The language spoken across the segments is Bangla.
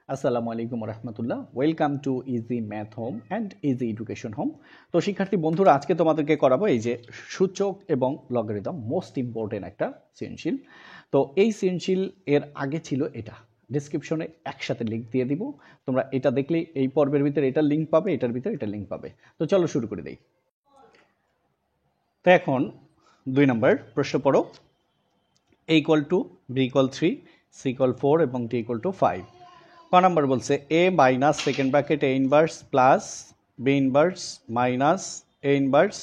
আসসালামু আলাইকুম রহমতুল্লাহ। Welcome to Easy Math Home and Easy Education Home. তো শিক্ষার্থী বন্ধুরা, আজকে তোমাদেরকে করাবো এই যে সূচক এবং লগারিদম, মোস্ট ইম্পর্টেন্ট একটা সৃজনশীল। তো এই সৃজনশীল এর আগে ছিল এটা, ডিসক্রিপশনে একসাথে লিঙ্ক দিয়ে দিব। তোমরা এটা দেখলেই এই পর্বের ভিতরে এটার লিঙ্ক পাবে, এটার ভিতরে এটার লিঙ্ক পাবে। তো চলো শুরু করে দেই। তো এখন 2 নম্বর প্রশ্ন পড়ো। a equal to b equal 3, c equal 4 এবং d ইকুয়াল টু 5। ক নাম্বার বলছে a minus second bracket a inverse plus b inverse minus a inverse,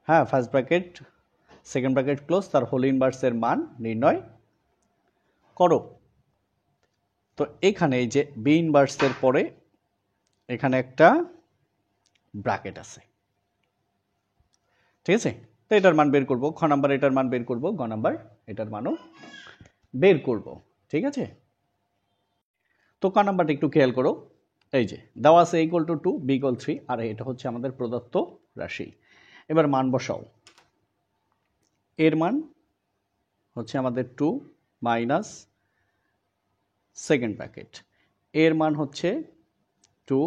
হ্যাঁ, first bracket second bracket close, তার হোল ইনভার্সের মান নির্ণয় করো। তো এখানে এই যে b ইনভার্সের পরে এখানে একটা ব্র্যাকেট আছে, ঠিক আছে? তো এটার মান বের করব, খ নাম্বার এটার মান বের করব, গ নাম্বার এটার মানও বের করব, ঠিক আছে? তো ক নাম্বারটা একটু খেয়াল করো। এই যে দেওয়া আছে ইকুয়াল টু 2, বি ইকুয়াল 3, আর এটা হচ্ছে আমাদের প্রদত্ত রাশি। এবার মান বসাও। এর মান হচ্ছে আমাদের 2 মাইনাস সেকেন্ড ব্র্যাকেট, এর মান হচ্ছে 2,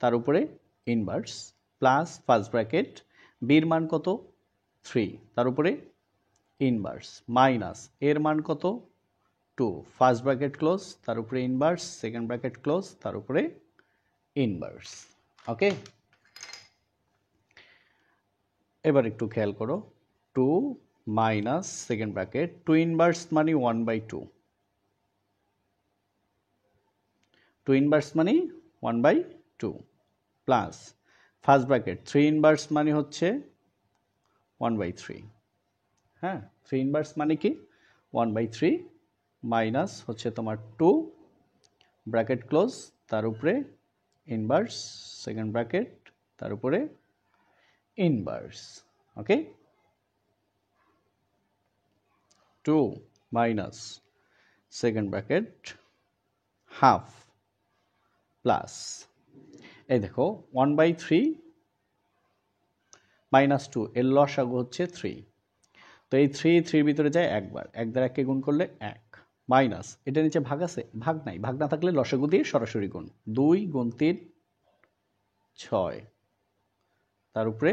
তার উপরে ইনভার্স প্লাস ফার্স্ট ব্র্যাকেট, বির মান কত 3, তার উপরে ইনভার্স মাইনাস এর মান কত 2, ফার্স্ট ব্র্যাকেট ক্লোজ, তার উপরে ইনভার্স, সেকেন্ড ব্র্যাকেট ক্লোজ, তার উপরে ইনভার্স। ওকে, এবার একটু খেয়াল করো। 2 মাইনাস সেকেন্ড ব্র্যাকেট, 2 ইনভার্স মানে 1/2, 2 ইনভার্স মানে 1/2 প্লাস ফার্স্ট ব্র্যাকেট 3 ইনভার্স মানে হচ্ছে 1/3, হ্যাঁ, 3 ইনভার্স মানে কি 1/3 মাইনাস হচ্ছে তোমার 2 ব্র্যাকেট ক্লোজ, তার উপরে ইনভার্স, সেকেন্ড ব্র্যাকেট, তার উপরে ইনভার্স। ওকে, 2 minus second bracket half plus এই দেখো 1/3 মাইনাস 2, এর লসাগু হচ্ছে 3। তো এই 3 ভিতরে যায় একবার, এক দ্বারা একে গুণ করলে 1 মাইনাস এটা নিচে ভাগ আছে, ভাগ নাই, ভাগ না থাকলে লসাগু দিয়ে সরাসরি গুণ, 2 গুণ 3 6, তার উপরে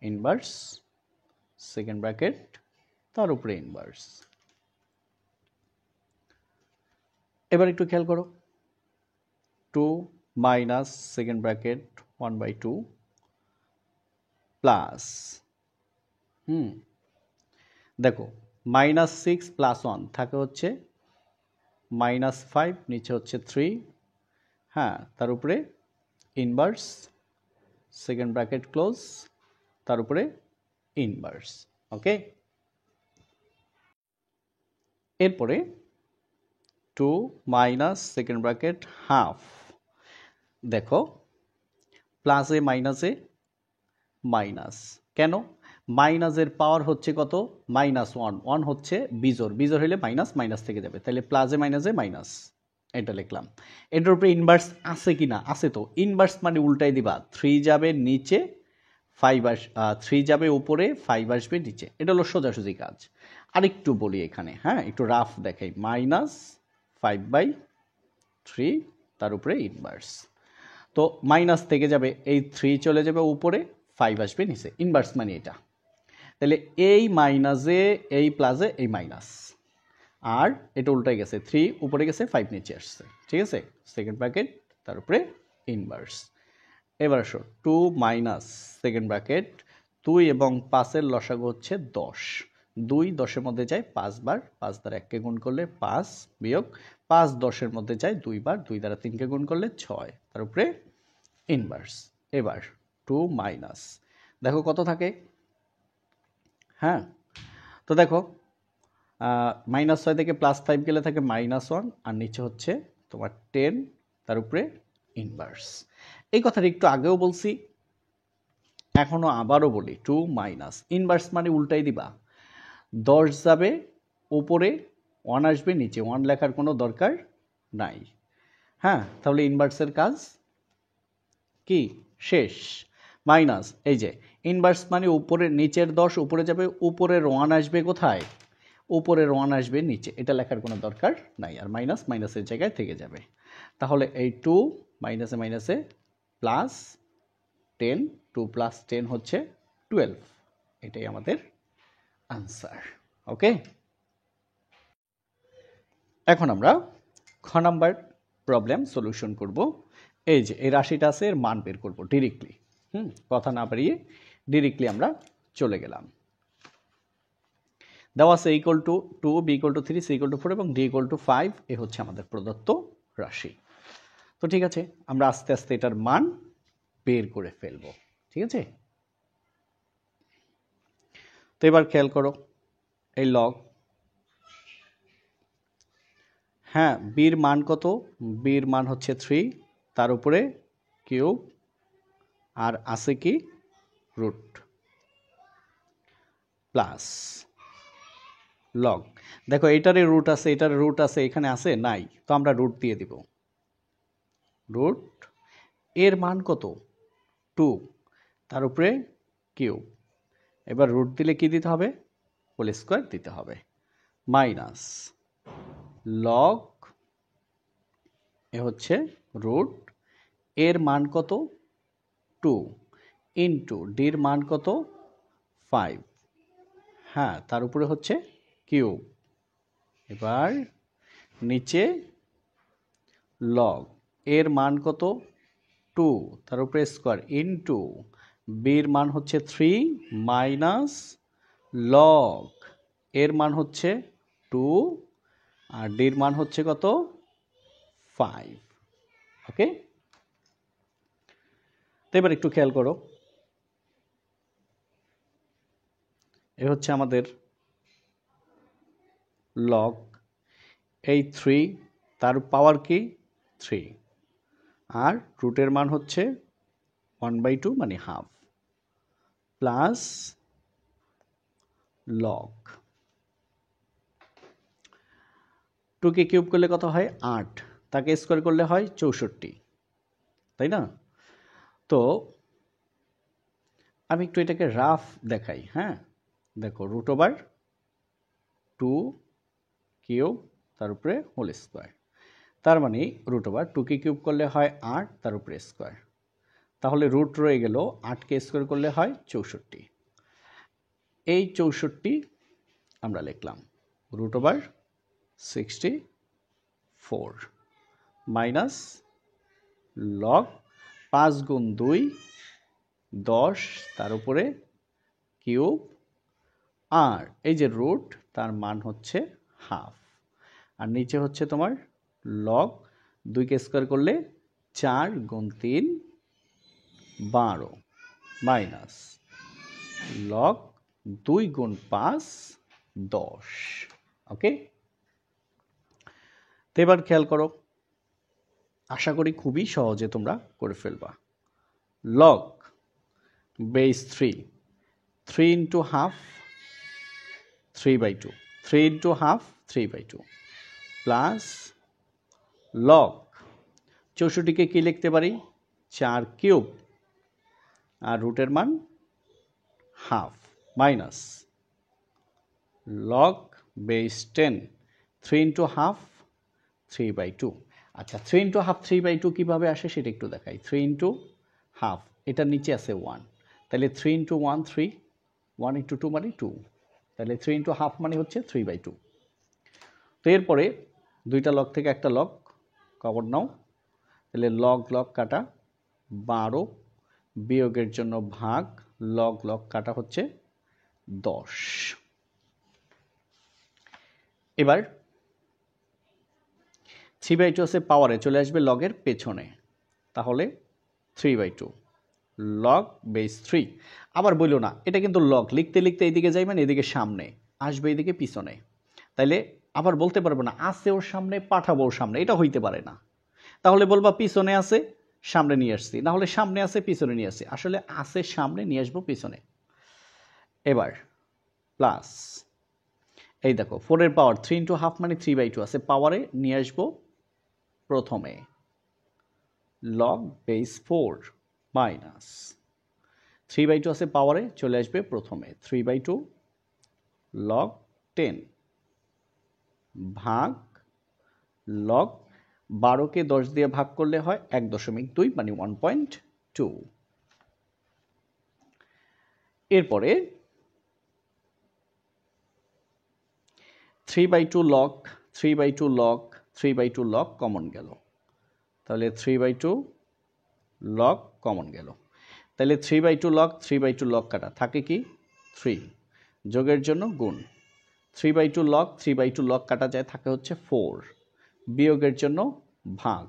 ইনভার্স, সেকেন্ড ব্র্যাকেট, তার উপরে ইনভার্স। এবার একটু খেয়াল করো। 2 মাইনাস সেকেন্ড ব্র্যাকেট 1/2 প্লাস দেখো -6 প্লাস 1 থাকে হচ্ছে -5, নিচে হচ্ছে 3, হ্যাঁ, তার উপরে ইনভার্স, সেকেন্ড ব্র্যাকেট ক্লোজ, তার উপরে ইনভার্স। ওকে, এরপরে 2 মাইনাস সেকেন্ড ব্র্যাকেট হাফ, দেখো প্লাসে মাইনাসে মাইনাস, কেন? মাইনাসের পাওয়ার হচ্ছে কত -1, 1 হচ্ছে বিজোড়, বিজোড় হলে মাইনাস মাইনাস থেকে যাবে, তাহলে প্লাসে মাইনাসে মাইনাস, এটা লিখলাম। এটার উপরে ইনভার্স আছে কি না? আছে। তো ইনভার্স মানে উল্টাই দিবা, 3 যাবে নিচে 5 3 যাবে উপরে, 5 আসবে নিচে, এটা হলো সোজাসুজি কাজ। আরেকটু বলি এখানে, হ্যাঁ, একটু রাফ দেখাই, -5/3 তার উপরে ইনভার্স। তো মাইনাস থেকে যাবে, এই 3 চলে যাবে উপরে, 5 আসবে নিচে, ইনভার্স মানে এটা। তাহলে এই মাইনাসে এই প্লাসে এই মাইনাস, আর এটা উল্টাই গেছে, 3 উপরে গেছে 5 নিচে আসছে, ঠিক আছে? সেকেন্ড ব্র্যাকেট, তার উপরে ইনভার্স। এবার আসো 2 মাইনাস সেকেন্ড ব্র্যাকেট, 2 এবং 5-এর লসাগু হচ্ছে 10, 2 10-এর মধ্যে যায় 5 বার, 5 দ্বারা 1কে গুণ করলে 5 বিয়োগ 5 10-এর মধ্যে যায় 2 বার, 2 দ্বারা 3কে গুণ করলে 6, তার উপরে ইনভার্স। এবার 2 মাইনাস, দেখো কত থাকে, হ্যাঁ, তো দেখো -6 থেকে +5 গেলে থাকে -1, আর নিচে হচ্ছে তোমার 10, তার উপরে ইনভার্স। এই কথাটা একটু আগেও বলছি, এখনো আবারও বলি, 2 মাইনাস ইনভার্স মানে উল্টাই দিবা, 10 যাবে উপরে, 1 আসবে নিচে, 1 লেখার কোনো দরকার নাই, হ্যাঁ, তাহলে ইনভার্সের কাজ কি শেষ। মাইনাস এই যে ইনভার্স মানে উপরে, নিচের 10 উপরে যাবে, উপরের 1 আসবে কোথায়, উপরের 1 আসবে নিচে, এটা লেখার কোনো দরকার নাই, আর মাইনাস মাইনাসের জায়গায় থেকে যাবে। তাহলে এই 2 মাইনাসে মাইনাসে প্লাস 10, 2 প্লাস 10 হচ্ছে 12, এটাই আমাদের আনসার। ওকে, এখন আমরা খ নাম্বার প্রবলেম সলিউশন করব। এই যে এই রাশিটা আছে, এর মান বের করব ডিরেক্টলি। কথা না বাড়িয়ে ডিরেক্টলি আমরা চলে গেলাম। দেওয়া আছে equal to 2, B equal to 3, C equal to 4 এবং ডি ইকুয়াল টু 5, এ হচ্ছে আমাদের প্রদত্ত রাশি। তো ঠিক আছে, আমরা আস্তে আস্তে এটার মান বের করে ফেলব। ঠিক আছে, তো এবার খেয়াল করো এই লগ, হ্যাঁ বির মান কত? বির মান হচ্ছে 3, তার উপরে কিউব, আর আছে কি রুট, প্লাস লগ। দেখো এটারে রুট আছে, এটার রুট আছে, এখানে আছে নাই, তো আমরা রুট দিয়ে দিব। রুট এর মান কত? 2, তার উপরে কিউব, এবার রুট দিলে কি দিতে হবে? হোল স্কোয়ার দিতে হবে, মাইনাস লগ এ হচ্ছে রুট এর মান কত? 2 ইন্টু ডির মান কত? 5, হ্যাঁ তার উপরে হচ্ছে কিউব, এবার নিচে লগ এর মান কত? 2, তার উপরে স্কোয়ার ইন্টু বির মান হচ্ছে 3 মাইনাস লগ এর মান হচ্ছে 2 আর ডির মান হচ্ছে কত? 5। ওকে, তো এবার একটু খেয়াল করো, এ হচ্ছে আমাদের লগ, এই 3 তার পাওয়ার কি? 3, আর রুটের মান হচ্ছে 1/2 মানে half, plus log 2 K cube করলে কত হয়? 8, তাকে স্কোয়ার করলে হয় 64, তাই না? তো আমি একটু এটাকে রাফ দেখাই। হ্যাঁ দেখো, রুট ওভার 2 কিউব তার উপরে হোল স্কোয়ার, তার মানে রুট ওভার 2 কে কিউব করলে হয় 8, তার উপরে স্কোয়ার, তাহলে রুট রয়ে গেল 8 কে স্কোয়ার করলে হয় 64। এই 64 আমরা লিখলাম রুট ওভার 64 মাইনাস লগ 5 গুণ 2 10, তার উপরে কিউব, আর এই যে রুট তার মান হচ্ছে হাফ, আর নিচে হচ্ছে তোমার লগ 2 কে স্কোয়ার করলে 4 গুণ 3 12 মাইনাস লগ 2 গুণ 5 10। ওকে, তো এবার খেয়াল করো, আশা করি খুবই সহজে তোমরা করে ফেলবা। Log base 3, 3 into half 3/2, 3 into half 3/2, plus log 64কে কি লিখতে পারি? 4 কিউব, আর রুটের মান half, minus log base 10, 3 into half 3/2। আচ্ছা 3 ইন্টু হাফ 3/2 কীভাবে আসে সেটা একটু দেখাই। 3 ইন্টু হাফ, এটার নিচে আছে 1, তাহলে 3 ইন্টু 1 3, 1 ইন্টু 2 মানে 2, তাহলে 3 ইন্টু হাফ মানে হচ্ছে 3/2। তো এরপরে দুইটা লগ থেকে একটা লগ কমন নাও, তাহলে লগ লগ কাটা 12, বিয়োগের জন্য ভাগ, লগ লগ কাটা হচ্ছে 10। এবার 3/2 আছে পাওয়ারে, চলে আসবে লগের পেছনে, তাহলে 3/2 লগ বেস 3। আবার বললো না, এটা কিন্তু লগ লিখতে লিখতে এইদিকে যাইবেন, এদিকে সামনে আসবে, এইদিকে পিছনে, তাইলে আবার বলতে পারবো না আছে ওর সামনে পাঠাবো ওর সামনে, এটা হইতে পারে না। তাহলে বলবা পিছনে আছে সামনে নিয়ে আসছি, না হলে সামনে আছে পিছনে নিয়ে আসছি, আসলে আছে সামনে নিয়ে আসবো পিছনে। এবার প্লাস এই দেখো 4 এর পাওয়ার 3 ইন্টু হাফ মানে 3/2 আছে পাওয়ারে, নিয়ে আসবো প্রথমে লগ বেস 4 মাইনাস 3/2 আছে পাওয়ারে, চলে আসবে প্রথমে 3/2 লগ 10 ভাগ লগ 12কে 10 দিয়ে ভাগ করলে হয় 1.2 মানে 1.2। এরপরে 3/2 লগ 3/2 লগ 3/2 লগ কমন গেল, তাহলে 3/2 লগ কমন গেল, তাহলে 3/2 লগ 3/2 লগ কাটা থাকে কি 3, যোগের জন্য গুণ, 3/2 লগ 3/2 লগ কাটা যায় থাকে হচ্ছে 4, বিয়োগের জন্য ভাগ,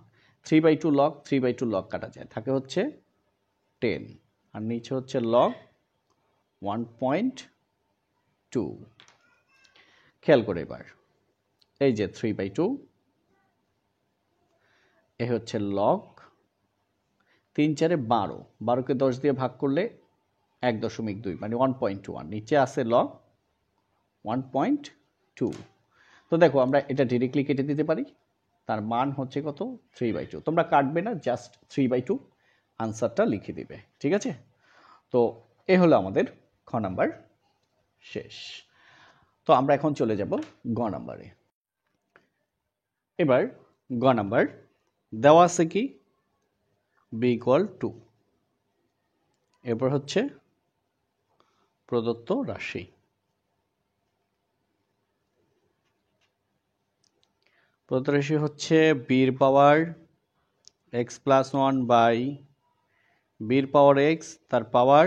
3/2 লগ 3/2 লগ কাটা যায় থাকে হচ্ছে 10, আর নিচে হচ্ছে লগ 1.2। খেয়াল করে এবার এই যে 3/2, এ হচ্ছে লগ 3 4 12, 12কে 10 দিয়ে ভাগ করলে 1.2 মানে 1.1, নিচে আছে লগ 1.2। তো দেখো আমরা এটা ডিরেক্টলি কেটে দিতে পারি, তার মান হচ্ছে কত 3/2। তোমরা কাটবে না, জাস্ট 3/2 আনসারটা লিখে দিবে, ঠিক আছে। তো এ হলো আমাদের খ নাম্বার শেষ। তো আমরা এখন চলে যাব গ নাম্বারে। এবার গ নাম্বার দেওয়া আছে কি বি ইকুয়াল টু, এরপর হচ্ছে প্রদত্ত রাশি, প্রদত্ত রাশি হচ্ছে বির পাওয়ার এক্স প্লাস 1 বাই বির পাওয়ার এক্স তার পাওয়ার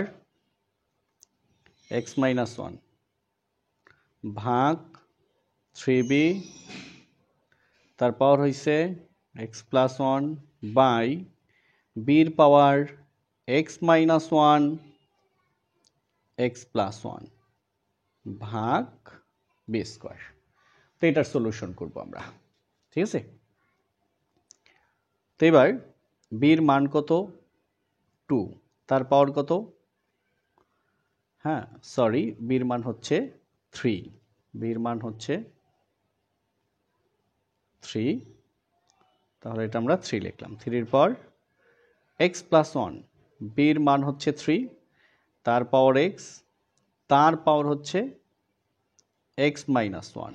এক্স মাইনাস 1 ভাগ 3b তার পাওয়ার হয়েছে এক্স প্লাস 1 বাই বির power x minus 1 x plus 1 ভাগ বি স্কোয়ার। তো এটার সলিউশন করবো আমরা, ঠিক আছে। তো এবার বির মান কত 2, তার পাওয়ার কত, হ্যাঁ সরি বির মান হচ্ছে 3, বির মান হচ্ছে 3, তাহলে এটা আমরা 3 লিখলাম। 3 পর এক্স প্লাস 1, বির মান হচ্ছে 3, তার পাওয়ার এক্স, তার পাওয়ার হচ্ছে এক্স মাইনাস 1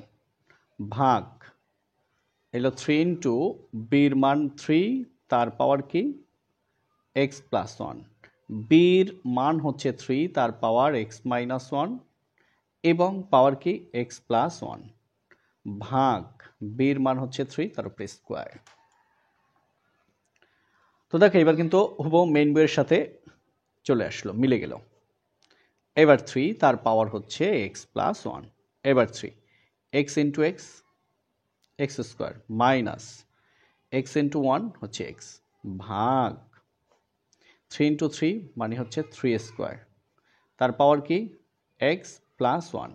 ভাগ এলো 3 ইন্টু বির মান 3, তার পাওয়ার কি এক্স প্লাস 1, বির মান হচ্ছে 3, তার পাওয়ার এক্স মাইনাস 1 এবং পাওয়ার কি এক্স প্লাস 1 ভাগ বির মান হচ্ছে 3, তার উপরে স্কোয়ার। তো দেখো এবার কিন্তু হুবহু মেইন বইয়ের সাথে চলে আসলো, মিলে গেল। এবার 3 তার পাওয়ার হচ্ছে এক্স প্লাস 1, এবার 3 x into x x square minus x into 1 হচ্ছে এক্স ভাগ 3 ইন্টু 3 মানে হচ্ছে 3 স্কোয়ার, তার পাওয়ার কি এক্স প্লাস 1,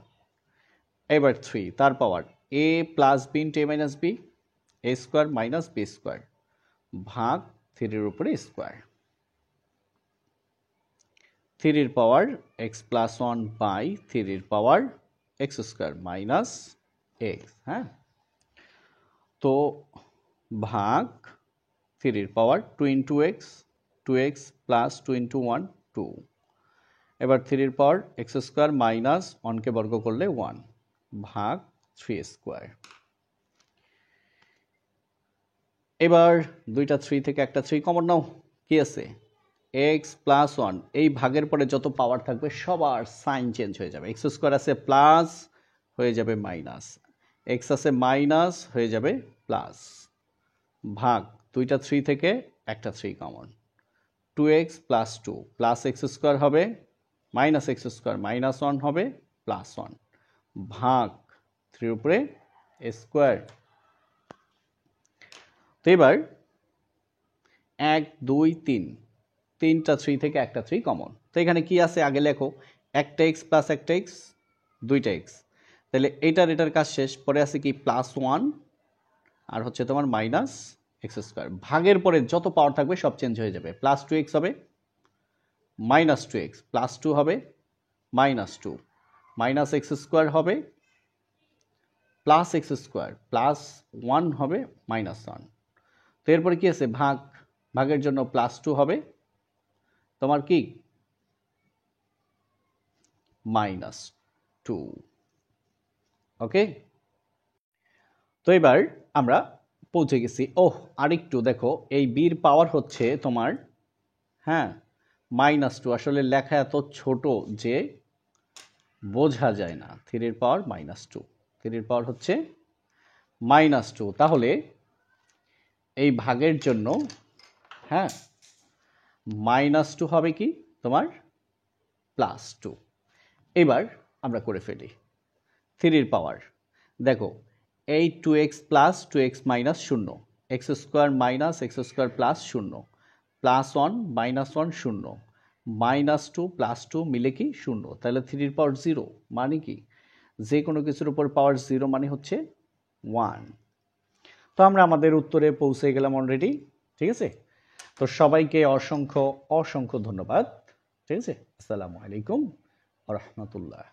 এবার 3 তার power a plus b into a minus b a square minus b square ভাগ 3-এর উপরে স্কোয়ার, 3-এর পাওয়ার এক্স প্লাস 1 বাই 3-এর power x square minus x, হ্যাঁ। তো ভাগ 3-এর power 2 into x 2x plus 2 into 1 2, এবার 3-এর পাওয়ার এক্স স্কোয়ার মাইনাস 1কে বর্গ করলে 1 ভাগ 3 স্কোয়ার। এবার দুইটা 3 থেকে একটা 3 কমন নাও, কি আছে এক্স প্লাস 1, এই ভাগের পরে যত পাওয়ার থাকবে সবার সাইন চেঞ্জ হয়ে যাবে, এক্স স্কোয়ার আছে প্লাস হয়ে যাবে মাইনাস, এক্স আছে মাইনাস হয়ে যাবে প্লাস, ভাগ দুইটা 3 থেকে একটা 3 common, 2x plus 2 plus x square হবে মাইনাস এক্স স্কোয়ার মাইনাস 1 হবে প্লাস 1 ভাগ 3 উপরে স্কোয়ার। তো এবার 1 2 3, তিনটা 3 থেকে একটা 3 কমন, তো এখানে কি আছে আগে লেখো, একটা এক্স প্লাস একটা এক্স দুইটা এক্স, তাহলে এটার কাজ শেষ, পরে আছে কি প্লাস 1 আর হচ্ছে তোমার মাইনাস এক্স স্কোয়ার, ভাগের পরে যত পাওয়ার থাকবে সব চেঞ্জ হয়ে যাবে, প্লাস 2x হবে মাইনাস 2x প্লাস 2 হবে মাইনাস 2 মাইনাস এক্স স্কোয়ার হবে প্লাস এক্স স্কোয়ার প্লাস 1 হবে মাইনাস 1। তো এরপরে কি আছে ভাগ, ভাগের জন্য প্লাস 2 হবে তোমার কি মাইনাস 2, ওকে। তো এবার আমরা পৌঁছে গেছি। ওহ, আরেকটু দেখো, এই বির পাওয়ার হচ্ছে তোমার, হ্যাঁ, -2। আসলে লেখা এত ছোট যে বোঝা যায় না। 3 পাওয়ার -2, 3 পাওয়ার হচ্ছে -2। তাহলে এই ভাগের জন্য, হ্যাঁ, -2 হবে কি তোমার +2। এবার আমরা করে ফেলি 3 পাওয়ার। দেখো, এই 2x plus 2x minus 0, x square minus x square plus 0, +1 -1 0, -2 +2 মিলে কি 0। তাহলে 3 পাওয়ার 0 মানে কি, যে কোনো কিছুর উপর পাওয়ার 0 মানে হচ্ছে 1। তো আমরা আমাদের উত্তরে পৌঁছে গেলাম অলরেডি। ঠিক আছে, তো সবাইকে অসংখ্য অসংখ্য ধন্যবাদ। ঠিক আছে, আসসালামু আলাইকুম ওয়া রাহমাতুল্লাহ।